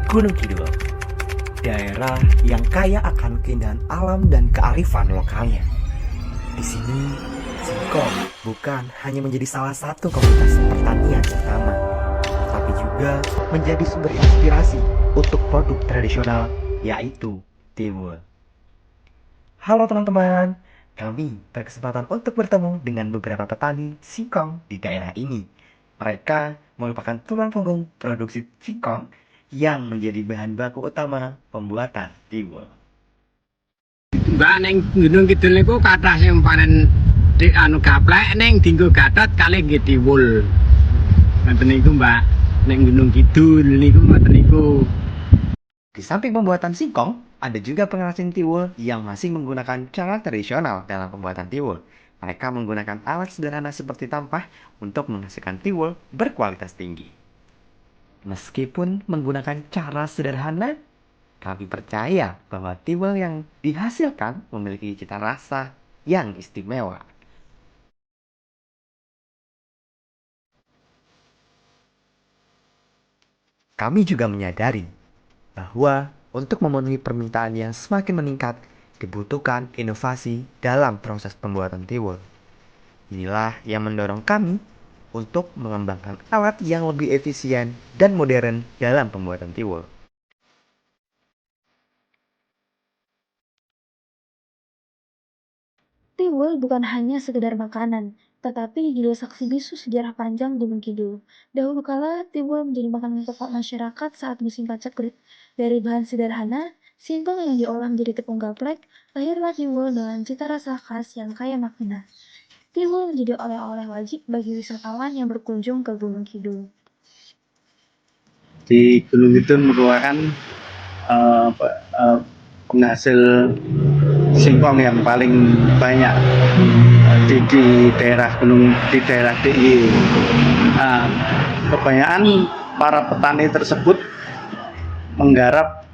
Gunung Kidul, daerah yang kaya akan keindahan alam dan kearifan lokalnya. Di sini, singkong bukan hanya menjadi salah satu komunitas pertanian utama, tapi juga menjadi sumber inspirasi untuk produk tradisional, yaitu tiwul. Halo teman-teman, kami berkesempatan untuk bertemu dengan beberapa petani singkong di daerah ini. Mereka merupakan tulang punggung produksi singkong yang menjadi bahan baku utama pembuatan tiwul. Mbak neng Gunung Kidul niku kathah sing panen di gaplek ning dienggo gatot kalih nggih tiwul. Ngoten niku Mbak, neng Gunung Kidul niku ngoten niku. Di samping pembuatan singkong, ada juga pengrajin tiwul yang masih menggunakan cara tradisional dalam pembuatan tiwul. Mereka menggunakan alat sederhana seperti tampah untuk menghasilkan tiwul berkualitas tinggi. Meskipun menggunakan cara sederhana, kami percaya bahwa tiwul yang dihasilkan memiliki cita rasa yang istimewa. Kami juga menyadari bahwa untuk memenuhi permintaan yang semakin meningkat, dibutuhkan inovasi dalam proses pembuatan tiwul. Inilah yang mendorong kami untuk mengembangkan alat yang lebih efisien dan modern dalam pembuatan tiwul. Tiwul bukan hanya sekedar makanan, tetapi juga saksi bisu sejarah panjang Gunung Kidul. Dahulu kala, tiwul menjadi makanan pokok masyarakat saat musim paceklik. Dari bahan sederhana, singkong yang diolah menjadi tepung gaplek, lahirlah tiwul dengan cita rasa khas yang kaya makna. Tiwul menjadi oleh-oleh wajib bagi wisatawan yang berkunjung ke Gunung Kidul. Di Gunung Kidul merupakan penghasil singkong yang paling banyak di daerah gunung, di daerah DIY. Kebanyakan para petani tersebut menggarap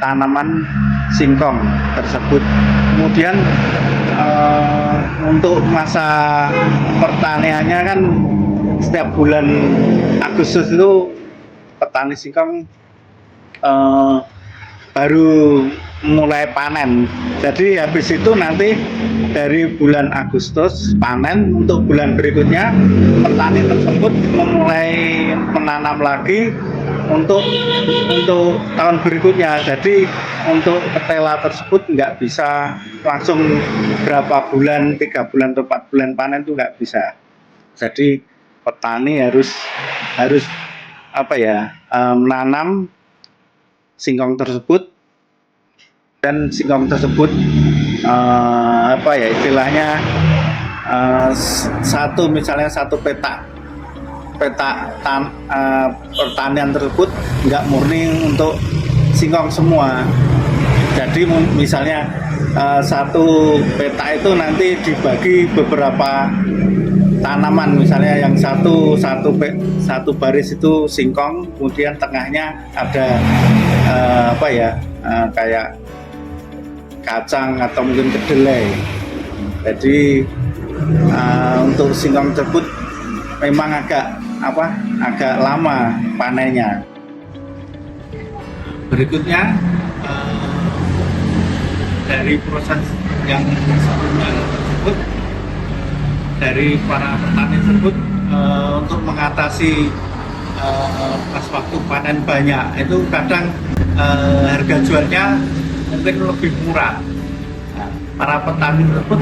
tanaman singkong tersebut. Kemudian untuk masa pertaniannya kan setiap bulan Agustus itu petani singkong baru mulai panen. Jadi habis itu nanti dari bulan Agustus panen, untuk bulan berikutnya petani tersebut memulai menanam lagi untuk tahun berikutnya. Jadi untuk ketela tersebut nggak bisa langsung berapa bulan, 3 bulan atau 4 bulan panen itu nggak bisa. Jadi petani harus menanam singkong tersebut, dan singkong tersebut istilahnya satu petak pertanian tersebut nggak murni untuk singkong semua. Jadi misalnya satu peta itu nanti dibagi beberapa tanaman, misalnya yang satu baris itu singkong, kemudian tengahnya ada kayak kacang atau mungkin kedelai. Jadi untuk singkong tersebut memang agak lama panennya. Berikutnya dari proses yang sebelumnya tersebut, dari para petani tersebut untuk mengatasi pas waktu panen banyak itu kadang harga jualnya mungkin lebih murah. Nah, para petani tersebut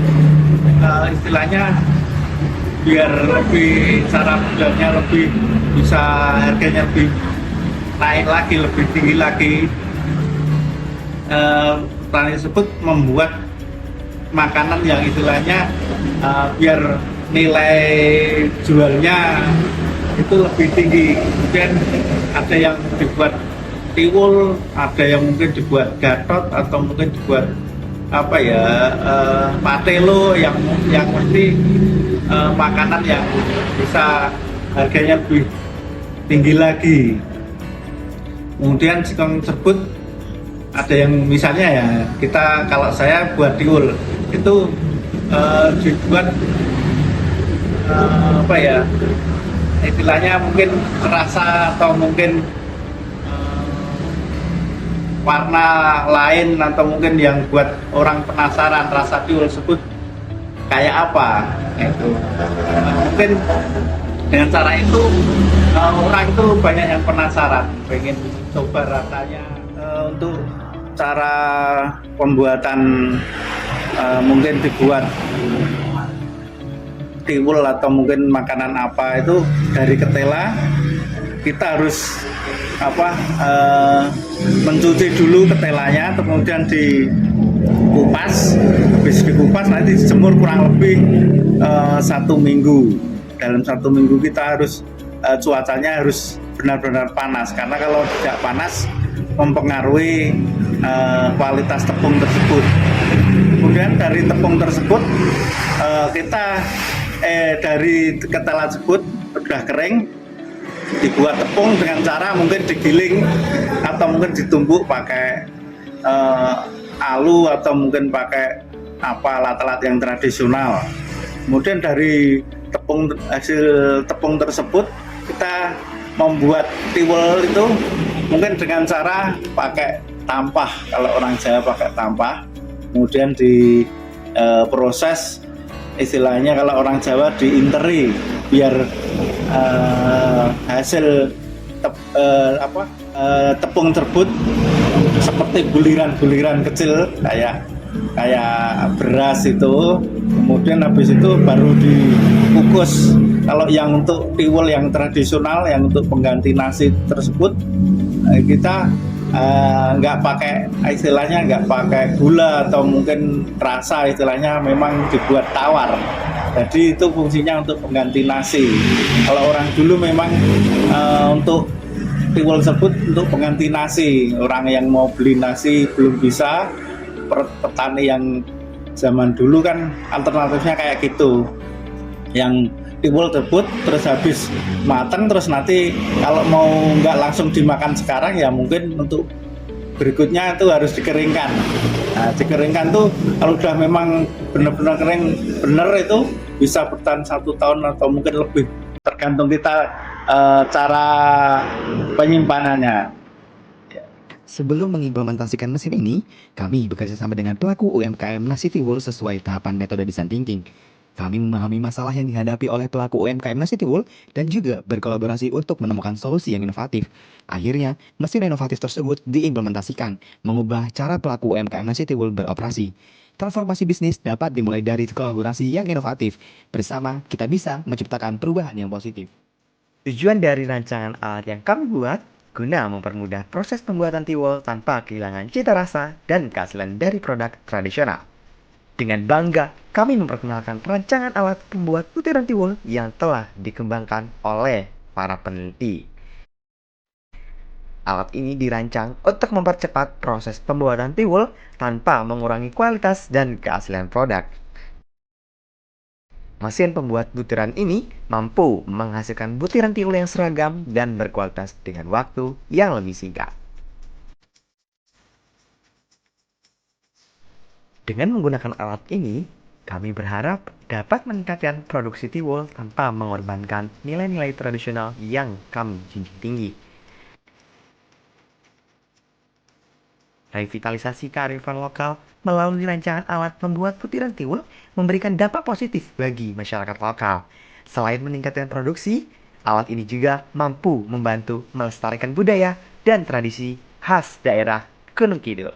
istilahnya biar lebih cara jualnya lebih bisa, harganya lebih naik lagi, lebih tinggi lagi, petani tersebut membuat makanan yang istilahnya biar nilai jualnya itu lebih tinggi. Kemudian ada yang dibuat tiwul, ada yang mungkin dibuat gatot atau mungkin dibuat apa ya, patelo yang mesti makanan yang bisa harganya lebih tinggi lagi. Kemudian singkong tersebut ada yang misalnya ya, kita kalau saya buat tiwul itu dibuat apa ya, istilahnya mungkin terasa atau mungkin warna lain atau mungkin yang buat orang penasaran rasa tiwul tersebut kayak apa itu. Mungkin dengan cara itu orang itu banyak yang penasaran, pengen coba rasanya. Untuk cara pembuatan mungkin dibuat tiwul atau mungkin makanan apa itu dari ketela, kita harus mencuci dulu ketelanya, kemudian dikupas. Habis dikupas nanti dijemur kurang lebih 1 minggu. Dalam 1 minggu kita harus cuacanya harus benar-benar panas, karena kalau tidak panas mempengaruhi kualitas tepung tersebut. Kemudian dari tepung tersebut kita dari ketela tersebut sudah kering, dibuat tepung dengan cara mungkin digiling atau mungkin ditumbuk pakai alu atau mungkin pakai alat-alat yang tradisional. Kemudian dari hasil tepung tersebut kita membuat tiwul itu mungkin dengan cara pakai tampah, kalau orang Jawa pakai tampah. Kemudian proses istilahnya kalau orang Jawa diinteri biar hasil tepung tersebut seperti buliran-buliran kecil kayak beras itu. Kemudian habis itu baru dikukus. Kalau yang untuk tiwul yang tradisional, yang untuk pengganti nasi tersebut, kita nggak pakai istilahnya, nggak pakai gula atau mungkin rasa, istilahnya memang dibuat tawar. Jadi itu fungsinya untuk pengganti nasi. Kalau orang dulu memang untuk tiwul tersebut untuk pengganti nasi. Orang yang mau beli nasi belum bisa, petani yang zaman dulu kan alternatifnya kayak gitu, yang tiwul tersebut terus habis matang, terus nanti kalau mau nggak langsung dimakan sekarang ya mungkin untuk berikutnya itu harus dikeringkan. Nah, dikeringkan tuh kalau udah memang benar-benar kering bener itu bisa bertahan 1 tahun atau mungkin lebih, tergantung kita cara penyimpanannya. Sebelum mengimplementasikan mesin ini, kami bekerja sama dengan pelaku UMKM nasi tiwul sesuai tahapan metode desain thinking. Kami memahami masalah yang dihadapi oleh pelaku UMKM nasi tiwul dan juga berkolaborasi untuk menemukan solusi yang inovatif. Akhirnya, mesin inovatif tersebut diimplementasikan, mengubah cara pelaku UMKM nasi tiwul beroperasi. Transformasi bisnis dapat dimulai dari kolaborasi yang inovatif. Bersama, kita bisa menciptakan perubahan yang positif. Tujuan dari rancangan alat yang kami buat guna mempermudah proses pembuatan tiwul tanpa kehilangan cita rasa dan keaslian dari produk tradisional. Dengan bangga, kami memperkenalkan rancangan alat pembuat butiran tiwul yang telah dikembangkan oleh para peneliti. Alat ini dirancang untuk mempercepat proses pembuatan tiwul tanpa mengurangi kualitas dan keaslian produk. Mesin pembuat butiran ini mampu menghasilkan butiran tiwul yang seragam dan berkualitas dengan waktu yang lebih singkat. Dengan menggunakan alat ini, kami berharap dapat meningkatkan produksi tiwul tanpa mengorbankan nilai-nilai tradisional yang kami junjung tinggi. Revitalisasi kearifan lokal melalui rancangan alat pembuat butiran tiwul memberikan dampak positif bagi masyarakat lokal. Selain meningkatkan produksi, alat ini juga mampu membantu melestarikan budaya dan tradisi khas daerah Gunung Kidul.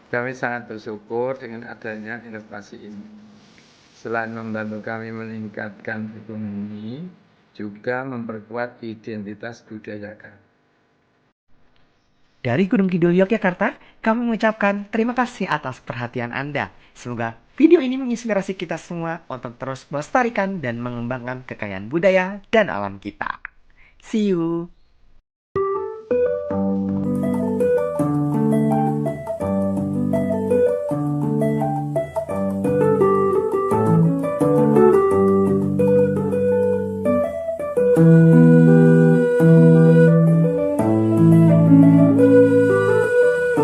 Kami sangat bersyukur dengan adanya inovasi ini. Selain membantu kami meningkatkan ekonomi, juga memperkuat identitas budaya kami. Dari Gunung Kidul, Yogyakarta, kami mengucapkan terima kasih atas perhatian Anda. Semoga video ini menginspirasi kita semua untuk terus melestarikan dan mengembangkan kekayaan budaya dan alam kita. See you!